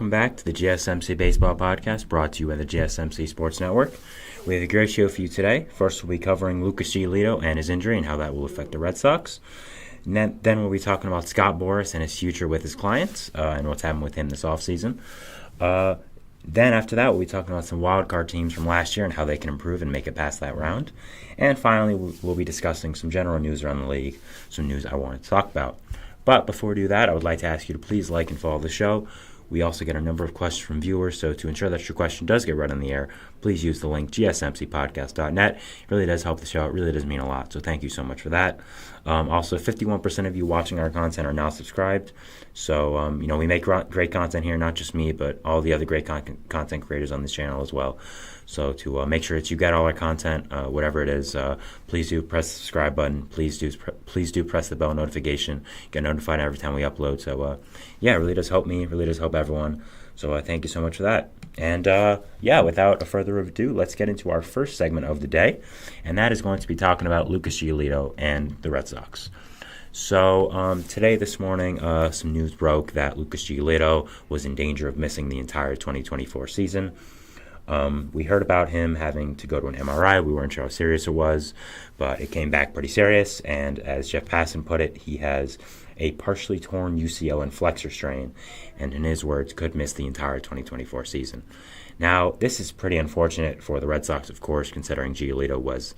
welcome back to the GSMC Baseball Podcast, brought to you by the GSMC Sports Network. We have a great show for you today. First, we'll be covering Lucas Giolito and his injury and how that will affect the Red Sox. Then we'll be talking about Scott Boras and his future with his clients and what's happened with him this offseason. Then after that, we'll be talking about some wild card teams from last year and how they can improve and make it past that round. And finally, we'll be discussing some general news around the league, some news I wanted to talk about. But before we do that, I would like to ask you to please like and follow the show. We also get a number of questions from viewers, so to ensure that your question does get read on the air, please use the link gsmcpodcast.net. It really does help the show. It really does mean a lot, so thank you so much for that. Also, 51% of you watching our content are now subscribed. So, we make great content here, not just me, but all the other great content creators on this channel as well. So to make sure that you get all our content, whatever it is, please do press the subscribe button. Please do press the bell notification. Get notified every time we upload. So, it really does help me. It really does help everyone. So thank you so much for that. And, without further ado, let's get into our first segment of the day. And that is going to be talking about Lucas Giolito and the Red Sox. So this morning, some news broke that Lucas Giolito was in danger of missing the entire 2024 season. We heard about him having to go to an MRI. We weren't sure how serious it was, but it came back pretty serious. And as Jeff Passan put it, he has a partially torn UCL and flexor strain, and in his words, could miss the entire 2024 season. Now, this is pretty unfortunate for the Red Sox, of course, considering Giolito was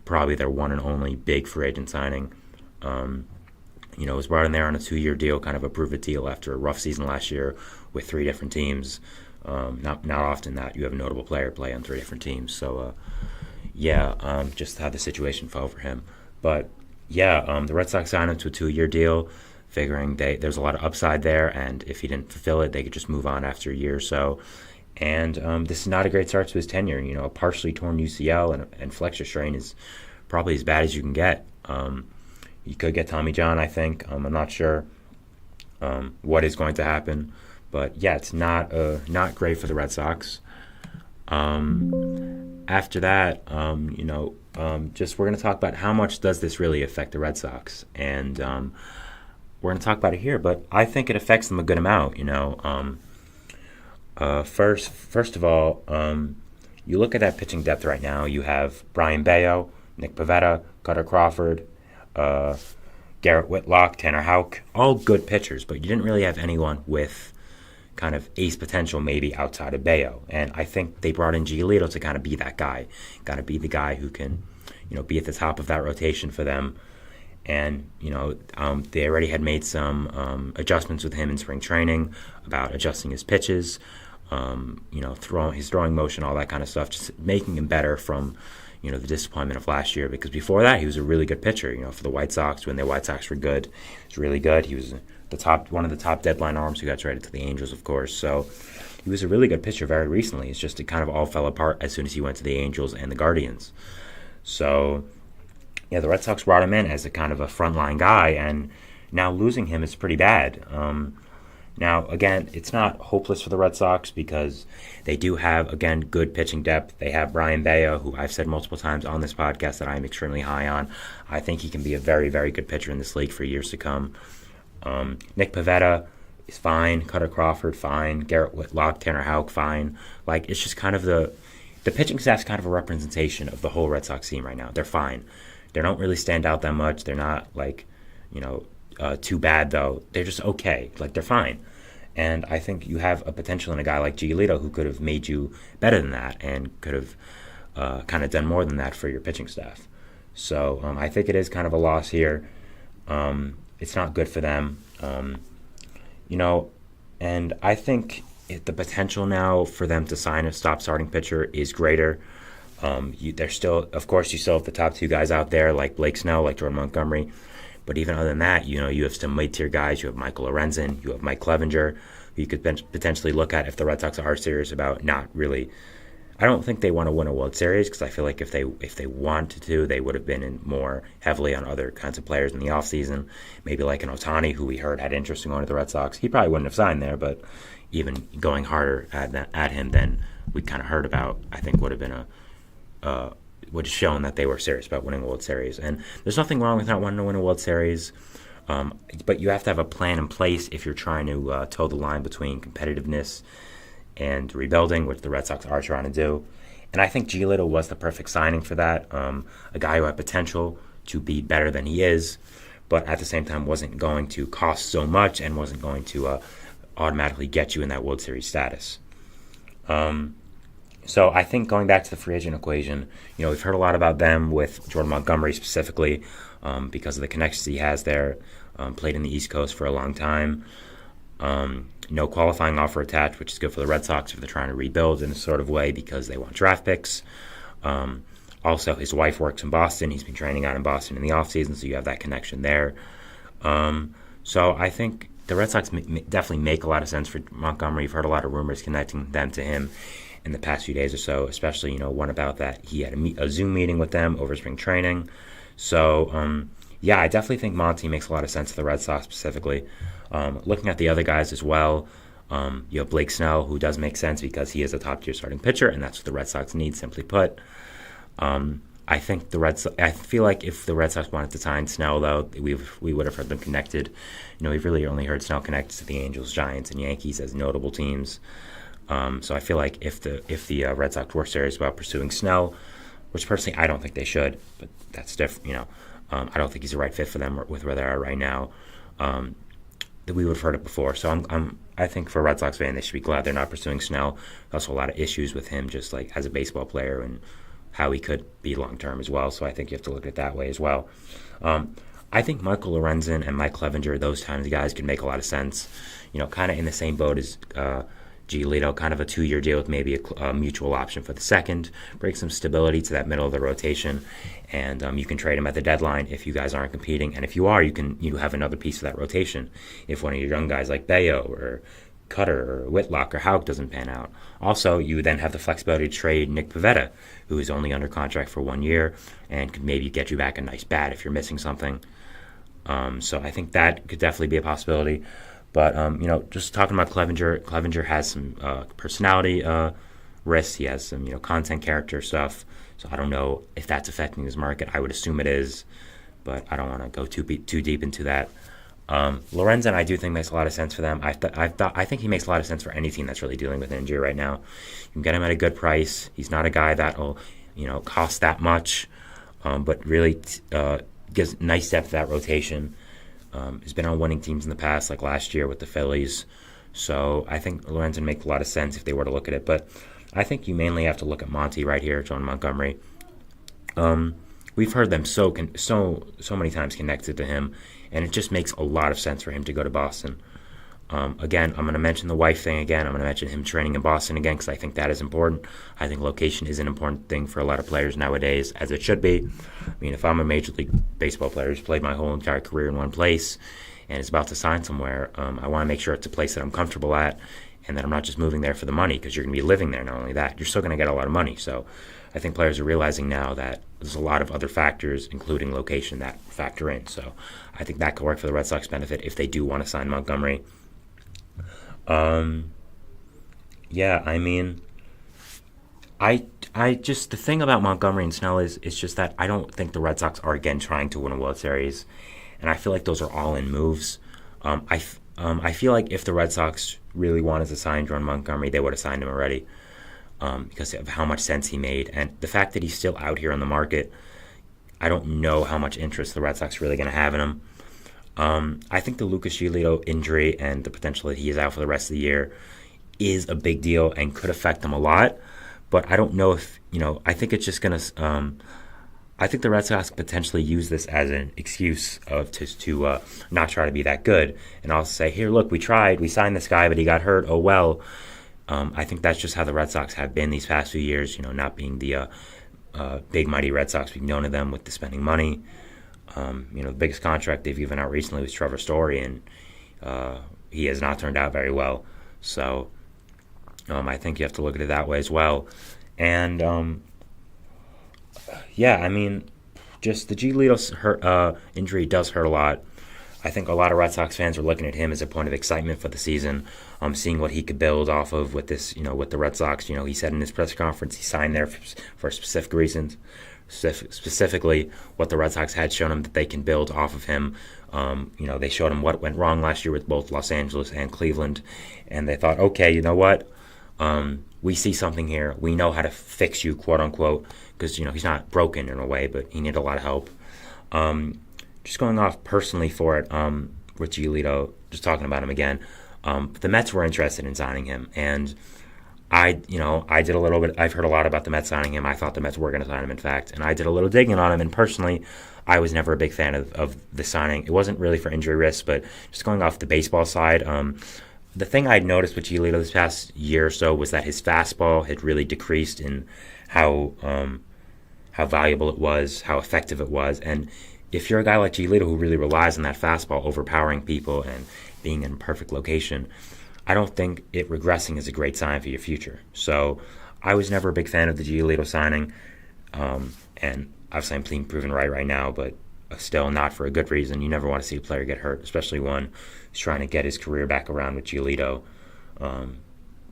probably their one and only big free agent signing. Was brought in there on a 2-year deal, kind of a prove-it deal after a rough season last year with 3 different teams. Not often that you have a notable player play on 3 different teams. So, just how the situation fell for him. But, the Red Sox signed him to a 2-year deal, figuring there's a lot of upside there, and if he didn't fulfill it, they could just move on after a year or so. And this is not a great start to his tenure. A partially torn UCL and flexor strain is probably as bad as you can get. You could get Tommy John, I think. I'm not sure what is going to happen. But, it's not great for the Red Sox. After that, we're going to talk about how much does this really affect the Red Sox. And we're going to talk about it here, but I think it affects them a good amount, First of all, you look at that pitching depth right now. You have Brian Bayo, Nick Pivetta, Cutter Crawford, Garrett Whitlock, Tanner Houck, all good pitchers, but you didn't really have anyone with kind of ace potential maybe outside of Bayo. And I think they brought in Giolito to kind of be that guy, got to be the guy who can, be at the top of that rotation for them. And, they already had made some adjustments with him in spring training about adjusting his pitches, his throwing motion, all that kind of stuff, just making him better from, the disappointment of last year. Because before that, he was a really good pitcher, for the White Sox. When the White Sox were good, he was really good. He was one of the top deadline arms who got traded to the Angels, of course. So he was a really good pitcher very recently. It's just it kind of all fell apart as soon as he went to the Angels and the Guardians. So, the Red Sox brought him in as a kind of a frontline guy, and now losing him is pretty bad. Now, again, it's not hopeless for the Red Sox because they do have, again, good pitching depth. They have Brian Bayo, who I've said multiple times on this podcast that I'm extremely high on. I think he can be a very, very good pitcher in this league for years to come. Nick Pivetta is fine. Cutter Crawford, fine. Garrett Whitlock, Tanner Houck, fine. It's just kind of the pitching staff's kind of a representation of the whole Red Sox team right now. They're fine. They don't really stand out that much. They're not too bad though. They're just okay. They're fine. And I think you have a potential in a guy like Giolito who could have made you better than that and could have kind of done more than that for your pitching staff. So I think it is kind of a loss here. It's not good for them, and I think the potential now for them to sign a starting pitcher is greater. They're still, of course, you still have the top 2 guys out there like Blake Snell, like Jordan Montgomery, but even other than that, you have some mid-tier guys. You have Michael Lorenzen, you have Mike Clevenger, who you could potentially look at if the Red Sox are serious about not really. I don't think they want to win a World Series because I feel like if they wanted to, they would have been in more heavily on other kinds of players in the offseason. Maybe like an Ohtani, who we heard had interest in going to the Red Sox. He probably wouldn't have signed there, but even going harder at him than we kind of heard about, I think would have been would have shown that they were serious about winning a World Series. And there's nothing wrong with not wanting to win a World Series. But you have to have a plan in place if you're trying to toe the line between competitiveness and rebuilding, which the Red Sox are trying to do. And I think Giolito was the perfect signing for that. A guy who had potential to be better than he is, but at the same time wasn't going to cost so much and wasn't going to automatically get you in that World Series status. So I think going back to the free agent equation, we've heard a lot about them with Jordan Montgomery specifically because of the connections he has there. Played in the East Coast for a long time. No qualifying offer attached, which is good for the Red Sox if they're trying to rebuild in a sort of way because they want draft picks. Also, his wife works in Boston. He's been training out in Boston in the offseason, so you have that connection there. So I think the Red Sox definitely make a lot of sense for Montgomery. You've heard a lot of rumors connecting them to him in the past few days or so, especially, one about that he had a Zoom meeting with them over spring training. So, yeah, I definitely think Monty makes a lot of sense to the Red Sox specifically. Looking at the other guys as well, you have Blake Snell, who does make sense because he is a top-tier starting pitcher, and that's what the Red Sox need, simply put. I think I feel like if the Red Sox wanted to sign Snell, though, we would have heard them connected. We've really only heard Snell connected to the Angels, Giants, and Yankees as notable teams. So I feel like if the Red Sox were serious about pursuing Snell, which personally I don't think they should, but that's different. I don't think he's the right fit for them with where they are right now. That we would have heard it before. So I think for a Red Sox fan, they should be glad they're not pursuing Snell. There's also a lot of issues with him, just like as a baseball player and how he could be long term as well. So I think you have to look at it that way as well. I think Michael Lorenzen and Mike Clevenger, those kinds of guys, can make a lot of sense. Kind of in the same boat as Giolito, kind of a 2-year deal with maybe a mutual option for the second, bring some stability to that middle of the rotation, and you can trade him at the deadline if you guys aren't competing. And if you are, you have another piece of that rotation if one of your young guys like Bayo or Cutter or Whitlock or Houck doesn't pan out. Also, you then have the flexibility to trade Nick Pivetta, who is only under contract for 1 year and could maybe get you back a nice bat if you're missing something. So I think that could definitely be a possibility. But, just talking about Clevenger has some personality risks. He has some, content character stuff. So I don't know if that's affecting his market. I would assume it is, but I don't want to go too deep into that. Lorenzen, I do think makes a lot of sense for them. I think he makes a lot of sense for any team that's really dealing with an injury right now. You can get him at a good price. He's not a guy that'll, cost that much, but really gives nice depth to that rotation. He's been on winning teams in the past, like last year with the Phillies. So I think Lorenzen makes a lot of sense if they were to look at it. But I think you mainly have to look at Monty right here, John Montgomery. We've heard them so many times connected to him, and it just makes a lot of sense for him to go to Boston. Again, I'm going to mention the wife thing again. I'm going to mention him training in Boston again because I think that is important. I think location is an important thing for a lot of players nowadays, as it should be. I mean, if I'm a Major League Baseball player who's played my whole entire career in one place and is about to sign somewhere, I want to make sure it's a place that I'm comfortable at and that I'm not just moving there for the money because you're going to be living there. Not only that, you're still going to get a lot of money. So I think players are realizing now that there's a lot of other factors, including location, that factor in. So I think that could work for the Red Sox benefit if they do want to sign Montgomery. Yeah, I mean, I just, the thing about Montgomery and Snell is just that I don't think the Red Sox are again trying to win a World Series, and I feel like those are all in moves. I feel like if the Red Sox really wanted to sign Jordan Montgomery, they would have signed him already, because of how much sense he made, and the fact that he's still out here on the market. I don't know how much interest the Red Sox are really going to have in him. I think the Lucas Giolito injury and the potential that he is out for the rest of the year is a big deal and could affect him a lot. But I don't know if, I think it's just going to, I think the Red Sox potentially use this as an excuse to not try to be that good. And I'll say, here, look, we tried, we signed this guy, but he got hurt. Oh, well. I think that's just how the Red Sox have been these past few years, not being the big, mighty Red Sox we've known of them with the spending money. The biggest contract they've given out recently was Trevor Story, and he has not turned out very well. So I think you have to look at it that way as well. And, just the Giolito injury does hurt a lot. I think a lot of Red Sox fans are looking at him as a point of excitement for the season, seeing what he could build off of with this, with the Red Sox. He said in his press conference he signed there for specific reasons. specifically what the Red Sox had shown him that they can build off of him. They showed him what went wrong last year with both Los Angeles and Cleveland, and they thought, okay, you know what? We see something here. We know how to fix you, quote unquote, because he's not broken in a way, but he needed a lot of help. Just going off personally for it, with Giolito, just talking about him again. The Mets were interested in signing him, and I did a little bit. I've heard a lot about the Mets signing him. I thought the Mets were going to sign him, in fact, and I did a little digging on him. And personally, I was never a big fan of the signing. It wasn't really for injury risk, but just going off the baseball side. The thing I'd noticed with Giolito this past year or so was that his fastball had really decreased in how valuable it was, how effective it was. And if you're a guy like Giolito who really relies on that fastball overpowering people and being in a perfect location, I don't think it regressing is a great sign for your future. So I was never a big fan of the Giolito signing. And obviously I'm being proven right now, but still not for a good reason. You never want to see a player get hurt, especially one who's trying to get his career back around with Giolito.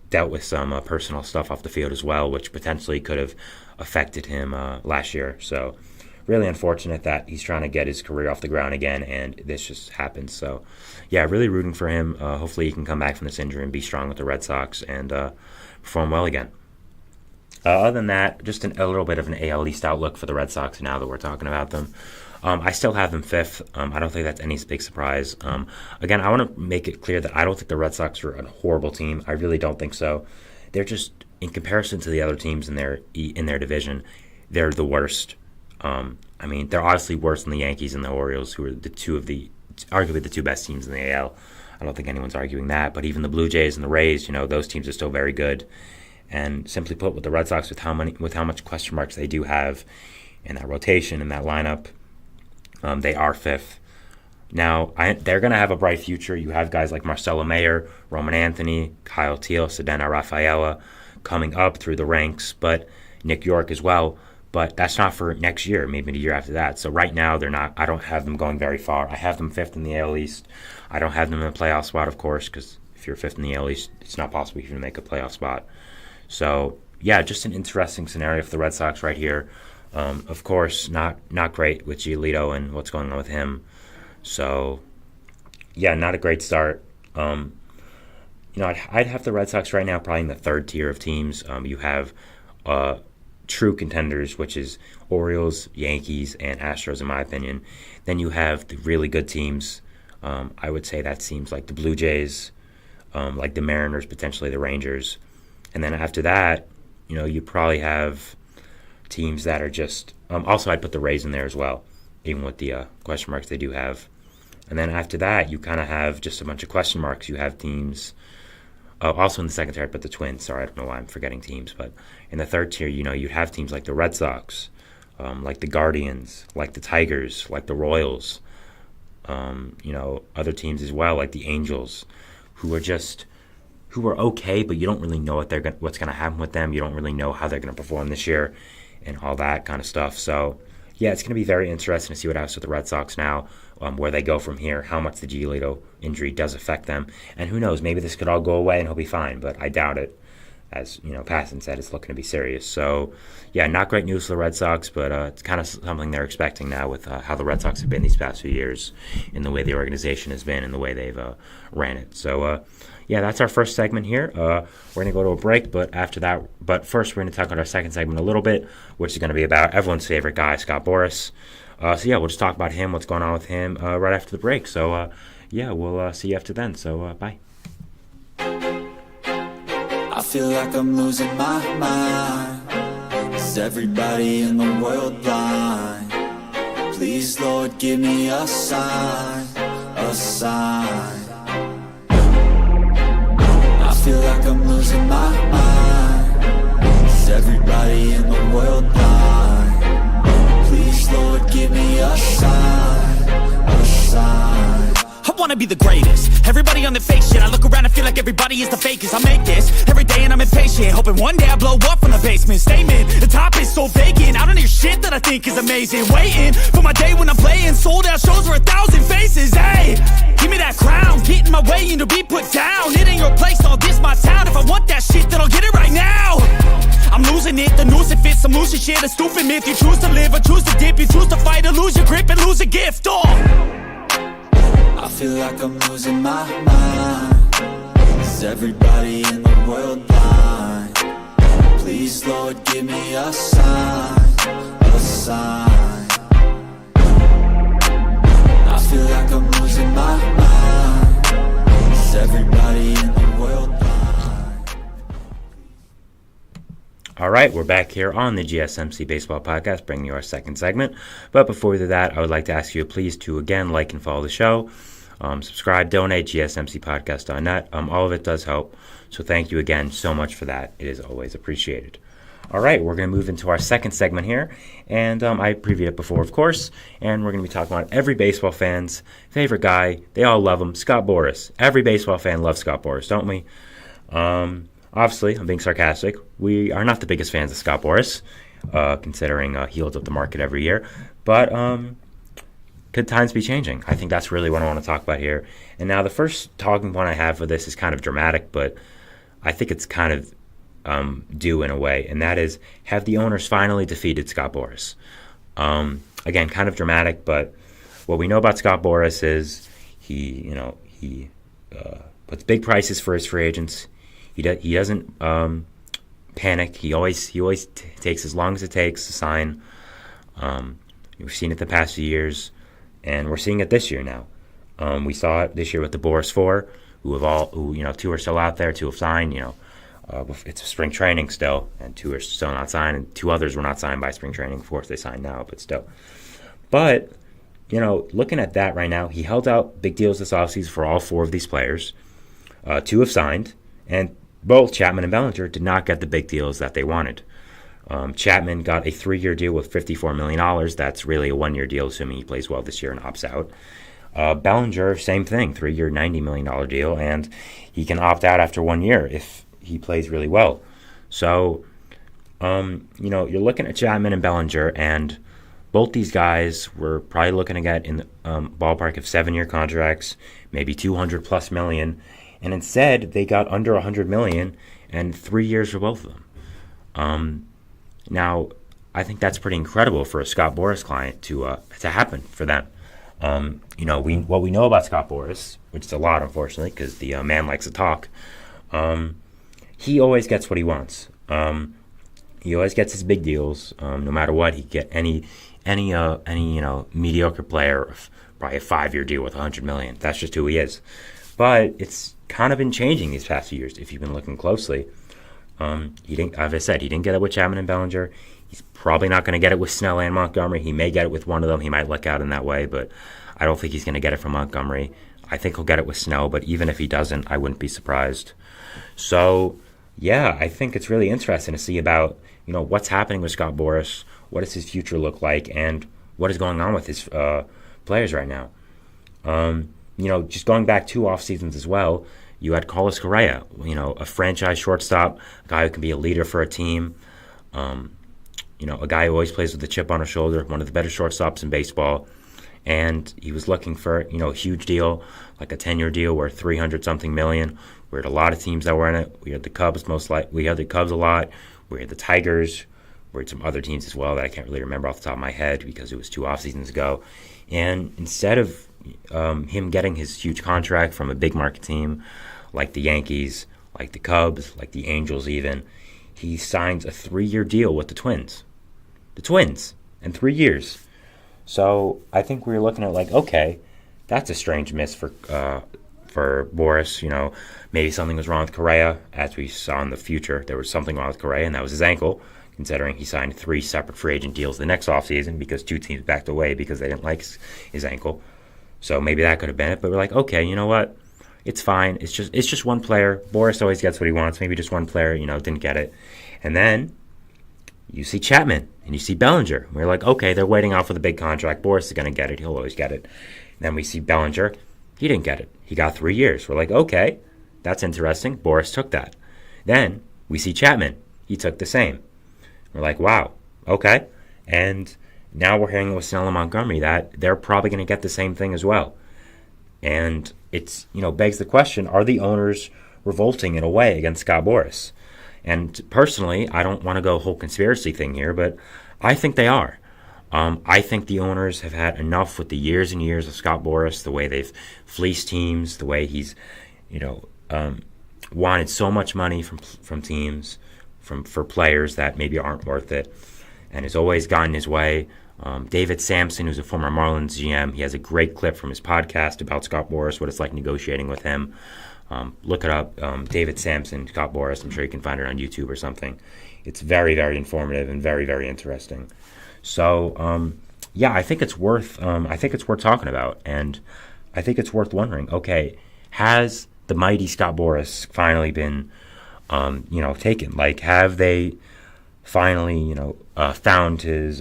Dealt with some personal stuff off the field as well, which potentially could have affected him last year. So really unfortunate that he's trying to get his career off the ground again, and this just happens. So, yeah, really rooting for him. Hopefully he can come back from this injury and be strong with the Red Sox and perform well again. Other than that, just a little bit of an AL East outlook for the Red Sox now that we're talking about them. I still have them fifth. I don't think that's any big surprise. Again, I want to make it clear that I don't think the Red Sox are a horrible team. I really don't think so. They're just, in comparison to the other teams in their division, they're the worst. They're obviously worse than the Yankees and the Orioles, who are arguably the two best teams in the AL. I don't think anyone's arguing that. But even the Blue Jays and the Rays, those teams are still very good. And simply put, with the Red Sox, with how much question marks they do have in that rotation, in that lineup, they are fifth. Now, they're going to have a bright future. You have guys like Marcelo Mayer, Roman Anthony, Kyle Teel, Cedeno Rafaela coming up through the ranks, but Nick York as well. But that's not for next year, maybe the year after that. So right now, they're not. I don't have them going very far. I have them fifth in the AL East. I don't have them in a playoff spot, of course, because if you're fifth in the AL East, it's not possible for you to make a playoff spot. So, yeah, just an interesting scenario for the Red Sox right here. Of course, not great with Giolito and what's going on with him. So, yeah, not a great start. I'd have the Red Sox right now probably in the third tier of teams. You have true contenders, which is Orioles, Yankees, and Astros, in my opinion. Then you have the really good teams. I would say that seems like the Blue Jays, like the Mariners, potentially the Rangers. And then after that, you probably have teams that are just also I'd put the Rays in there as well, even with the question marks they do have. And then after that, you kind of have just a bunch of question marks. You have teams also in the second tier, I'd put the Twins. Sorry, I don't know why I'm forgetting teams. But in the third tier, you'd have teams like the Red Sox, like the Guardians, like the Tigers, like the Royals, other teams as well, like the Angels, who are okay, but you don't really know what's going to happen with them. You don't really know how they're going to perform this year and all that kind of stuff. So, yeah, it's going to be very interesting to see what happens with the Red Sox now, where they go from here, how much the Giolito injury does affect them. And who knows, maybe this could all go away and he'll be fine, but I doubt it. As, Passan said, it's looking to be serious. So, yeah, not great news for the Red Sox, but it's kind of something they're expecting now with how the Red Sox have been these past few years in the way the organization has been and the way they've ran it. So, yeah, that's our first segment here. We're going to go to a break, but first we're going to talk about our second segment a little bit, which is going to be about everyone's favorite guy, Scott Boras. So, yeah, we'll just talk about him, what's going on with him right after the break. So, yeah, we'll see you after then. So, bye. I feel like I'm losing my mind. Is everybody in the world blind? Please, Lord, give me a sign, a sign. I feel like I'm losing my mind. Is everybody in the world blind? Please, Lord, give me a sign, a sign. I wanna be the greatest. Everybody on the fake shit. I look around and feel like everybody is the fakest. I make this every day and I'm impatient, hoping one day I blow up from the basement. Statement, the top is so vacant. I don't hear shit that I think is amazing. Waiting for my day when I'm playing sold out shows for 1,000 faces. Hey, give me that crown, get in my way and to be put down. It ain't your place, all this my town. If I want that shit, then I'll get it right now. I'm losing it, the noose it fits some lucid shit, a stupid myth. You choose to live or choose to dip. You choose to fight or lose your grip and lose a gift. Oh, I feel like I'm losing my mind. Is everybody in the world blind? Please, Lord, give me a sign, a sign. I feel like I'm losing my mind. Is everybody in the world blind? All right, we're back here on the GSMC Baseball Podcast, bringing you our second segment. But before we do that, I would like to ask you please to, again, like and follow the show. Subscribe, donate, gsmcpodcast.net. All of it does help. So thank you again so much for that. It is always appreciated. All right, we're going to move into our second segment here. And I previewed it before, of course. And we're going to be talking about every baseball fan's favorite guy. They all love him, Scott Boras. Every baseball fan loves Scott Boras, don't we? Obviously, I'm being sarcastic. We are not the biggest fans of Scott Boras, considering he holds up the market every year. But could times be changing? I think that's really what I want to talk about here. And now the first talking point I have for this is kind of dramatic, but I think it's kind of due in a way, and that is, have the owners finally defeated Scott Boras? Again, kind of dramatic, but what we know about Scott Boras is he puts big prices for his free agents. He doesn't panic. He always takes as long as it takes to sign. We've seen it the past few years, and we're seeing it this year now. We saw it this year with the Boras Four, who two are still out there, two have signed. It's spring training still, and two are still not signed, and two others were not signed by spring training. Of course, they signed now, but still. But looking at that right now, he held out big deals this offseason for all four of these players. Two have signed, and both Chapman and Bellinger did not get the big deals that they wanted. Chapman got a 3-year deal with $54 million. That's really a 1-year deal, assuming he plays well this year and opts out. Bellinger, same thing, 3-year, $90 million deal, and he can opt out after 1 year if he plays really well. So, you're looking at Chapman and Bellinger, and both these guys were probably looking to get in the ballpark of 7-year contracts, maybe $200+ million, and instead they got under $100 million and 3 years for both of them. Now, I think that's pretty incredible for a Scott Boras client to happen for them. What we know about Scott Boras, which is a lot, unfortunately, because the man likes to talk. He always gets what he wants. He always gets his big deals, no matter what. He get any mediocre player, probably a 5-year deal with $100 million. That's just who he is. But it's kind of been changing these past few years if you've been looking closely. He didn't, as I said, he didn't get it with Chapman and Bellinger. He's probably not going to get it with Snell and Montgomery. He may get it with one of them. He might luck out in that way, but I don't think he's going to get it from Montgomery. I think he'll get it with Snell, but even if he doesn't, I wouldn't be surprised. So, yeah, I think it's really interesting to see about, what's happening with Scott Boras, what does his future look like, and what is going on with his players right now. Just going back 2 off seasons as well, you had Carlos Correa, a franchise shortstop, a guy who can be a leader for a team, a guy who always plays with a chip on his shoulder, one of the better shortstops in baseball. And he was looking for, a huge deal, like a 10-year deal worth $300-something million. We had a lot of teams that were in it. We had the Cubs we had the Cubs a lot. We had the Tigers. We had some other teams as well that I can't really remember off the top of my head because it was 2 off seasons ago. And instead of him getting his huge contract from a big market team like the Yankees, like the Cubs, like the Angels even, he signs a 3-year deal with the Twins. The Twins in 3 years. So I think we were looking at okay, that's a strange miss for Boras. Maybe something was wrong with Correa. As we saw in the future, there was something wrong with Correa, and that was his ankle, considering he signed 3 separate free agent deals the next offseason because 2 teams backed away because they didn't like his ankle. So maybe that could have been it. But we're like, okay, you know what? It's fine. It's just one player. Boras always gets what he wants. Maybe just one player, didn't get it. And then you see Chapman and you see Bellinger. We're like, okay, they're waiting out for the big contract. Boras is going to get it. He'll always get it. And then we see Bellinger. He didn't get it. He got 3 years. We're like, okay, that's interesting. Boras took that. Then we see Chapman. He took the same. We're like, wow, okay. And now we're hearing with Snell and Montgomery that they're probably going to get the same thing as well. And it's, begs the question, are the owners revolting in a way against Scott Boras? And personally, I don't want to go whole conspiracy thing here, but I think they are. I think the owners have had enough with the years and years of Scott Boras, the way they've fleeced teams, the way he's, wanted so much money from teams, for players that maybe aren't worth it, and has always gotten his way. David Sampson, who's a former Marlins GM, he has a great clip from his podcast about Scott Boras, what it's like negotiating with him. Look it up, David Sampson, Scott Boras. I'm sure you can find it on YouTube or something. It's very, very informative and very, very interesting. So, I think it's worth talking about, and I think it's worth wondering. Okay, has the mighty Scott Boras finally been, taken? Like, have they finally, found his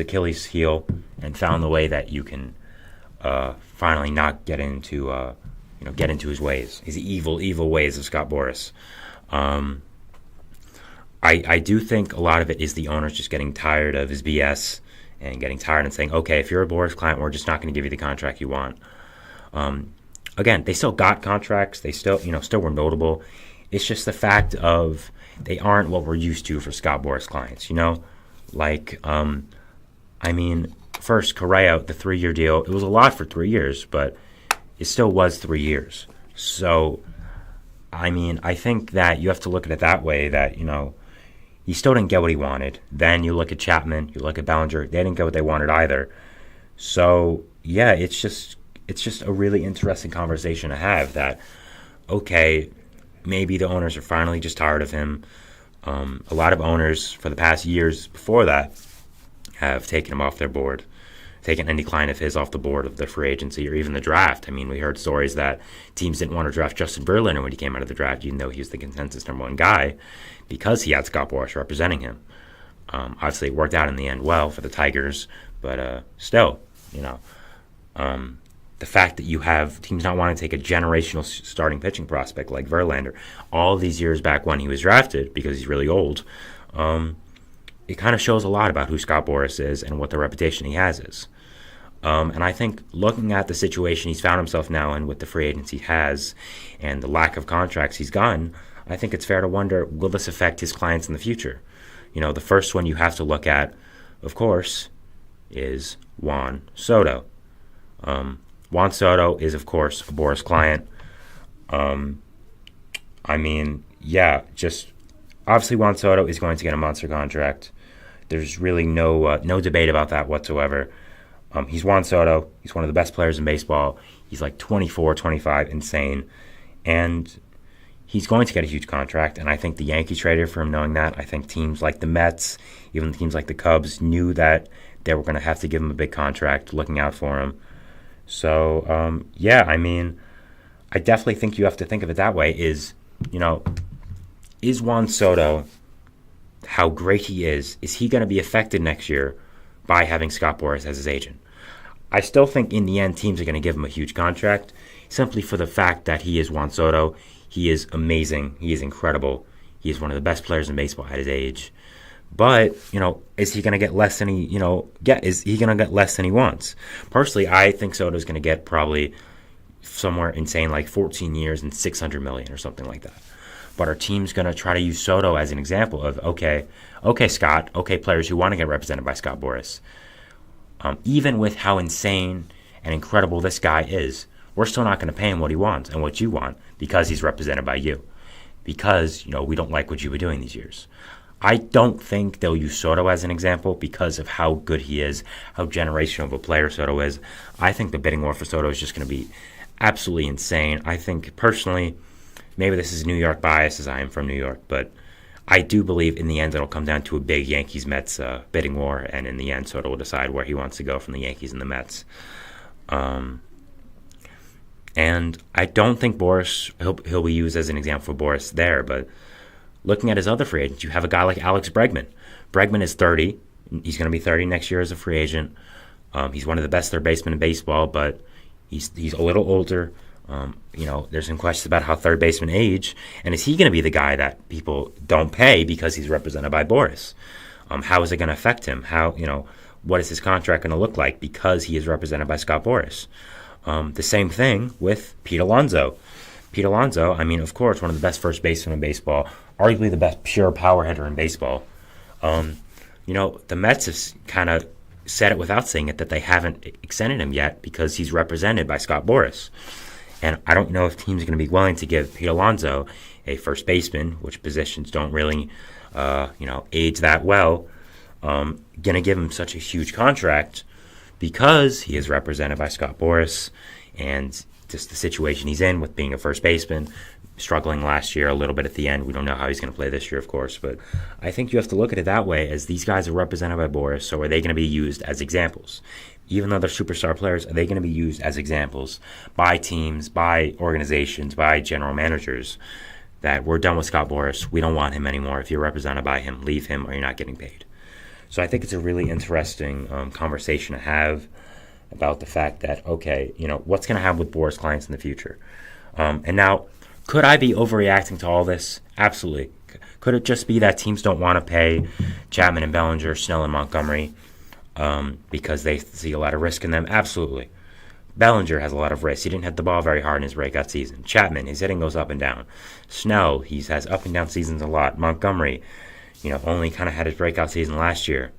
Achilles heel and found the way that you can finally not get into his ways, his evil ways of Scott Boras. I do think a lot of it is the owners just getting tired of his BS and getting tired and saying, okay, if you're a Boras client, we're just not going to give you the contract you want. Again, they still got contracts. They still were notable. It's just the fact of they aren't what we're used to for Scott Boras clients, first, Correa, the 3-year deal, it was a lot for 3 years, but it still was 3 years. So, I think that you have to look at it that way, that, he still didn't get what he wanted. Then you look at Chapman, you look at Bellinger, they didn't get what they wanted either. So, yeah, it's just a really interesting conversation to have that, okay, maybe the owners are finally just tired of him. A lot of owners for the past years before that have taken him off their board, taken any client of his off the board of the free agency or even the draft. We heard stories that teams didn't want to draft Justin Verlander when he came out of the draft, even though he was the consensus number one guy, because he had Scott Boras representing him. Obviously, it worked out in the end well for the Tigers, but still, the fact that you have teams not wanting to take a generational starting pitching prospect like Verlander all these years back when he was drafted, because he's really old, it kind of shows a lot about who Scott Boras is and what the reputation he has is. And I think looking at the situation he's found himself now in with the free agents he has and the lack of contracts he's gotten, I think it's fair to wonder, will this affect his clients in the future? The first one you have to look at, of course, is Juan Soto. Juan Soto is, of course, a Boras client. Obviously Juan Soto is going to get a monster contract. There's really no debate about that whatsoever. He's Juan Soto. He's one of the best players in baseball. He's like 24, 25, insane. And he's going to get a huge contract, and I think the Yankees traded for him knowing that. I think teams like the Mets, even teams like the Cubs, knew that they were going to have to give him a big contract, looking out for him. So, I definitely think you have to think of it that way, is Juan Soto, how great he is he going to be affected next year by having Scott Boras as his agent? I still think in the end teams are going to give him a huge contract simply for the fact that he is Juan Soto. He is amazing. He is incredible. He is one of the best players in baseball at his age. But, is he going to get less than is he going to get less than he wants? Personally, I think Soto's going to get probably somewhere insane like 14 years and $600 million or something like that. But our team's going to try to use Soto as an example of, okay, Scott, players who want to get represented by Scott Boras. Even with how insane and incredible this guy is, we're still not going to pay him what he wants and what you want because he's represented by you. Because, we don't like what you were doing these years. I don't think they'll use Soto as an example because of how good he is, how generational of a player Soto is. I think the bidding war for Soto is just going to be absolutely insane. I think, personally, maybe this is New York bias as I am from New York, but I do believe in the end it'll come down to a big Yankees-Mets bidding war, and in the end Soto will decide where he wants to go from the Yankees and the Mets. And I don't think Boras, he'll be used as an example for Boras there, but looking at his other free agents, you have a guy like Alex Bregman. Bregman is 30. He's going to be 30 next year as a free agent. He's one of the best third basemen in baseball, but he's a little older. There's some questions about how third basemen age, and is he going to be the guy that people don't pay because he's represented by Boras? How is it going to affect him? What is his contract going to look like because he is represented by Scott Boras? The same thing with Pete Alonso. Pete Alonso, I mean, of course, one of the best first basemen in baseball, arguably the best pure power hitter in baseball. The Mets have kind of said it without saying it that they haven't extended him yet because he's represented by Scott Boras. And I don't know if teams are going to be willing to give Pete Alonso, a first baseman, which positions don't really, age that well, going to give him such a huge contract because he is represented by Scott Boras and just the situation he's in with being a first baseman, struggling last year a little bit at the end. We don't know how he's going to play this year, of course, but I think you have to look at it that way, as these guys are represented by Boras, so are they going to be used as examples? Even though they're superstar players, are they going to be used as examples by teams, by organizations, by general managers that we're done with Scott Boras, we don't want him anymore. If you're represented by him, leave him or you're not getting paid. So I think it's a really interesting conversation to have about the fact that, okay, what's going to happen with Boras clients in the future? And now, could I be overreacting to all this? Absolutely. Could it just be that teams don't want to pay Chapman and Bellinger, Snell and Montgomery because they see a lot of risk in them? Absolutely. Bellinger has a lot of risk. He didn't hit the ball very hard in his breakout season. Chapman, his hitting goes up and down. Snell, he has up and down seasons a lot. Montgomery, only kind of had his breakout season last year.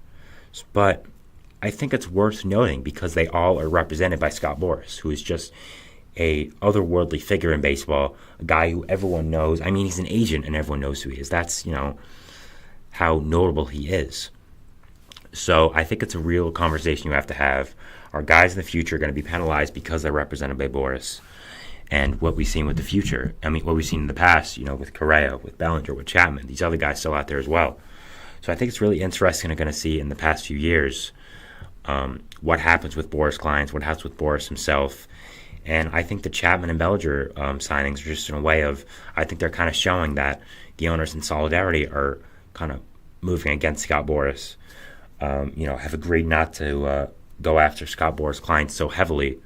But I think it's worth noting because they all are represented by Scott Boras, who is just a otherworldly figure in baseball, a guy who everyone knows. I mean, he's an agent and everyone knows who he is. That's, how notable he is. So I think it's a real conversation you have to have. Are guys in the future going to be penalized because they're represented by Boras? And what we've seen with the future, what we've seen in the past, with Correa, with Bellinger, with Chapman, these other guys still out there as well. So I think it's really interesting to going to see in the past few years what happens with Boras clients, what happens with Boras himself. And I think the Chapman and Bellinger signings are just in a way of, I think they're kind of showing that the owners in solidarity are kind of moving against Scott Boras, have agreed not to go after Scott Boras clients so heavily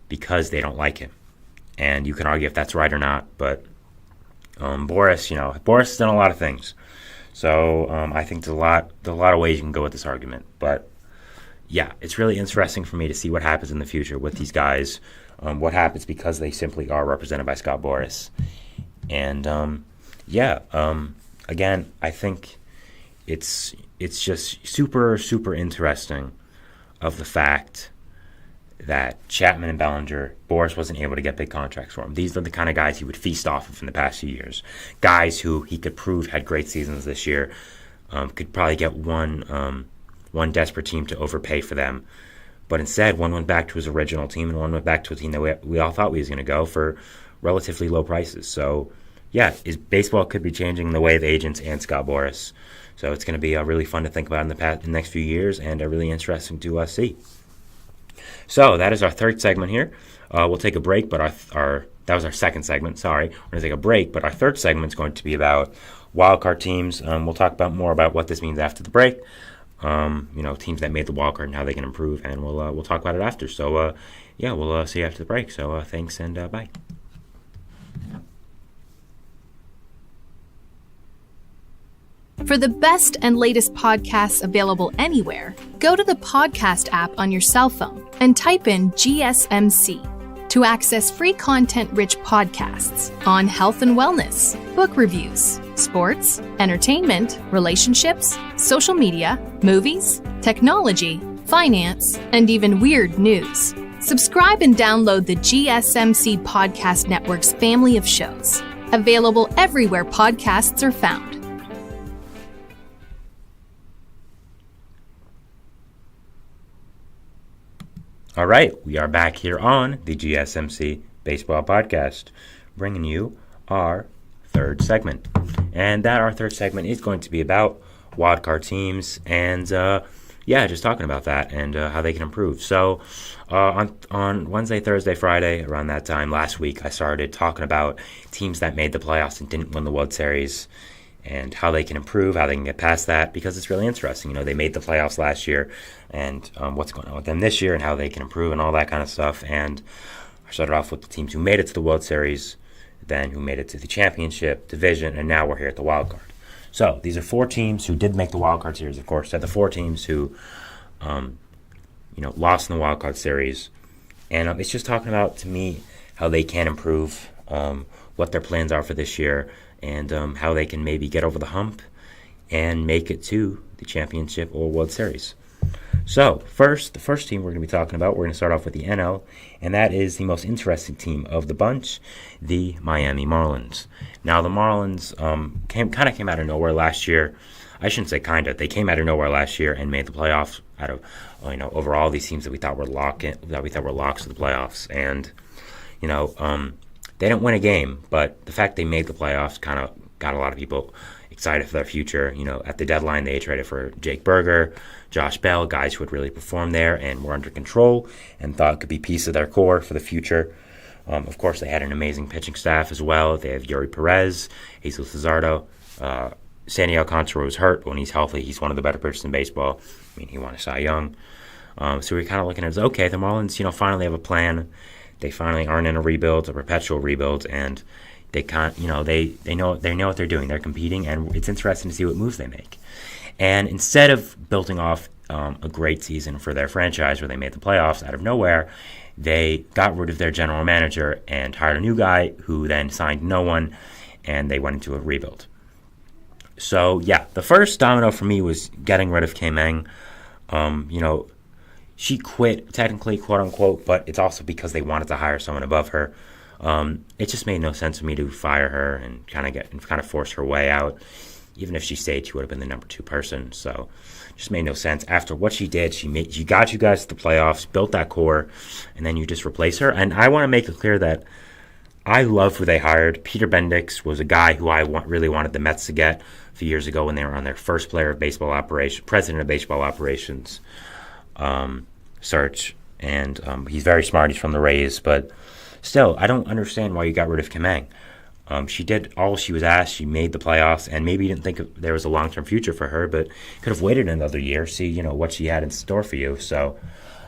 because they don't like him. And you can argue if that's right or not, but Boras has done a lot of things. So I think there's a lot of ways you can go with this argument. But yeah, it's really interesting for me to see what happens in the future with these guys, what happens because they simply are represented by Scott Boras. And again, I think it's just super, super interesting of the fact that Chapman and Bellinger, Boras wasn't able to get big contracts for them. These are the kind of guys he would feast off of in the past few years. Guys who he could prove had great seasons this year, could probably get one desperate team to overpay for them. But instead, one went back to his original team and one went back to a team that we all thought we was going to go for relatively low prices. So, yeah, baseball could be changing the way of agents and Scott Boras. So it's going to be really fun to think about in the next few years and really interesting to see. So that is our third segment here. We'll take a break, but that was our second segment. Sorry, we're going to take a break, but our third segment is going to be about wildcard teams. We'll talk more about what this means after the break. Teams that made the wildcard and how they can improve, and we'll talk about it after. So we'll see you after the break. So thanks and bye. For the best and latest podcasts available anywhere, go to the podcast app on your cell phone and type in GSMC to access free content-rich podcasts on health and wellness, book reviews, sports, entertainment, relationships, social media, movies, technology, finance, and even weird news. Subscribe and download the GSMC Podcast Network's family of shows, available everywhere podcasts are found. All right, we are back here on the GSMC Baseball Podcast, bringing you our third segment. And our third segment is going to be about wildcard teams and, just talking about that and how they can improve. So on Wednesday, Thursday, Friday, around that time last week, I started talking about teams that made the playoffs and didn't win the World Series and how they can improve, how they can get past that, because it's really interesting. They made the playoffs last year, and what's going on with them this year and how they can improve and all that kind of stuff. And I started off with the teams who made it to the World Series, then who made it to the championship, division, and now we're here at the wild card. So these are four teams who did make the wild card series, of course. They're the four teams who, lost in the wild card series. And it's just talking about, to me, how they can improve, what their plans are for this year, and how they can maybe get over the hump and make it to the championship or World Series. So, the first team we're going to be talking about, we're going to start off with the NL, and that is the most interesting team of the bunch, the Miami Marlins. Now, the Marlins came out of nowhere last year. I shouldn't say kind of. They came out of nowhere last year and made the playoffs out of, over all these teams that we thought were locks to the playoffs. And, they didn't win a game, but the fact they made the playoffs kind of got a lot of people excited for their future. At the deadline, they traded for Jake Berger, Josh Bell, guys who had really performed there and were under control and thought could be piece of their core for the future. Of course, they had an amazing pitching staff as well. They have Yuri Perez, Jesus Luzardo. Sandy Alcantara was hurt. When he's healthy, he's one of the better pitchers in baseball. He won a Cy Young. So we're kind of looking at it as, okay, the Marlins, finally have a plan. They finally aren't in a rebuild, a perpetual rebuild, and they know what they're doing. They're competing, and it's interesting to see what moves they make. And instead of building off a great season for their franchise where they made the playoffs out of nowhere, they got rid of their general manager and hired a new guy who then signed no one, and they went into a rebuild. So, yeah, the first domino for me was getting rid of K-Meng. She quit, technically, quote-unquote, but it's also because they wanted to hire someone above her. It just made no sense for me to fire her and kind of force her way out. Even if she stayed, she would have been the number 2 person. So, it just made no sense. After what she did, she got you guys to the playoffs, built that core, and then you just replace her. And I want to make it clear that I love who they hired. Peter Bendix was a guy who I really wanted the Mets to get a few years ago when they were on their first president of baseball operations search. And he's very smart. He's from the Rays, but still, I don't understand why you got rid of K-Meng. She did all she was asked. She made the playoffs, and maybe you didn't think there was a long-term future for her, but could have waited another year, see what she had in store for you. So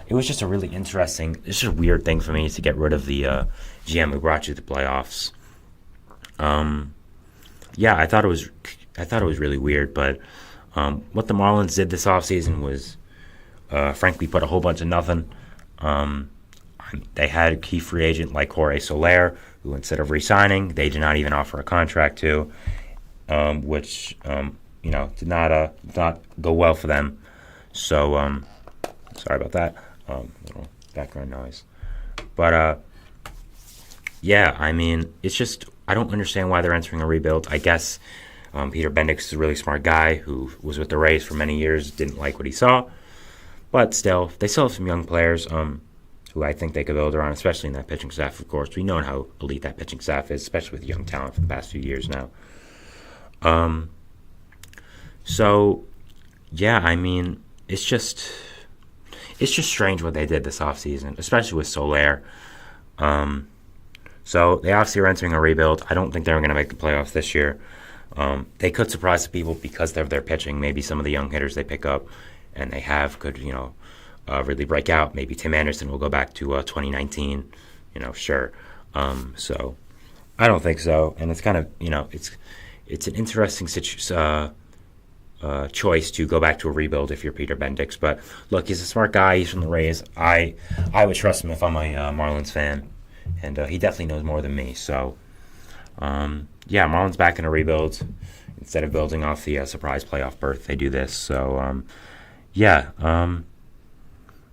it was just a really interesting, it's just a weird thing for me to get rid of the GM who brought you to the playoffs. I thought it was really weird, but what the Marlins did this offseason was, frankly, put a whole bunch of nothing. They had a key free agent like Jorge Soler, who instead of re-signing, they did not even offer a contract to, which did not go well for them. So sorry about that, little background noise. But it's just I don't understand why they're entering a rebuild. I guess Peter Bendix is a really smart guy who was with the Rays for many years, didn't like what he saw, but still, they still have some young players. Who I think they could build around, especially in that pitching staff, of course. We know how elite that pitching staff is, especially with young talent for the past few years now. It's just strange what they did this offseason, especially with Soler. So they obviously are entering a rebuild. I don't think they're going to make the playoffs this year. They could surprise people because of their pitching. Maybe some of the young hitters they pick up and they have could, really break out. Maybe Tim Anderson will go back to 2019, sure. So I don't think so. And it's kind of, it's an interesting choice to go back to a rebuild if you're Peter Bendix. But look, he's a smart guy. He's from the Rays. I would trust him if I'm a Marlins fan. And he definitely knows more than me. So, Marlins back in a rebuild. Instead of building off the surprise playoff berth, they do this. So,